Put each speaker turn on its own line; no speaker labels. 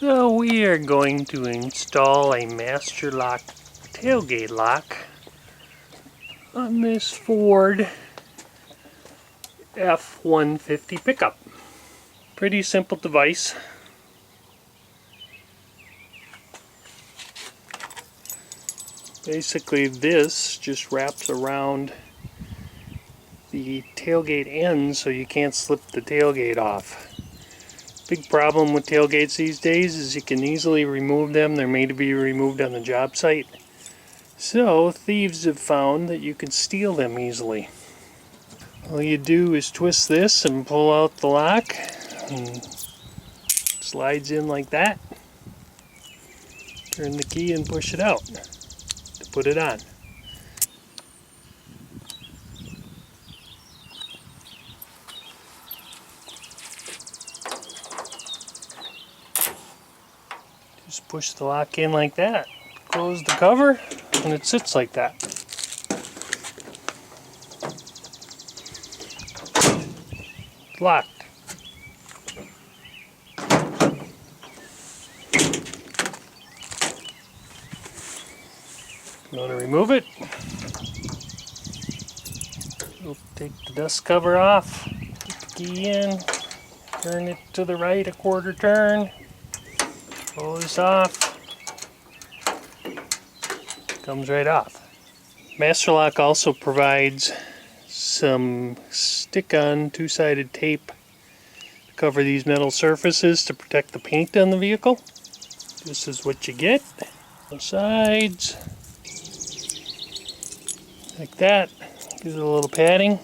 So we are going to install a master lock tailgate lock on this Ford F-150 pickup. Pretty simple device. Basically this just wraps around the tailgate end so you can't slip the tailgate off. Big problem with tailgates these days is you can easily remove them. They're made to be removed on the job site. So thieves have found that you can steal them easily. All you do is twist this and pull out the lock, and slides in like that. Turn the key and push it out to put it on. Just push the lock in like that, close the cover, and it sits like that. It's locked. You want to remove it? We'll take the dust cover off, put the key in, turn it to the right a quarter turn, pull this off, comes right off. Master Lock also provides some stick-on two-sided tape to cover these metal surfaces to protect the paint on the vehicle. This is what you get. Both sides, like that. Gives it a little padding.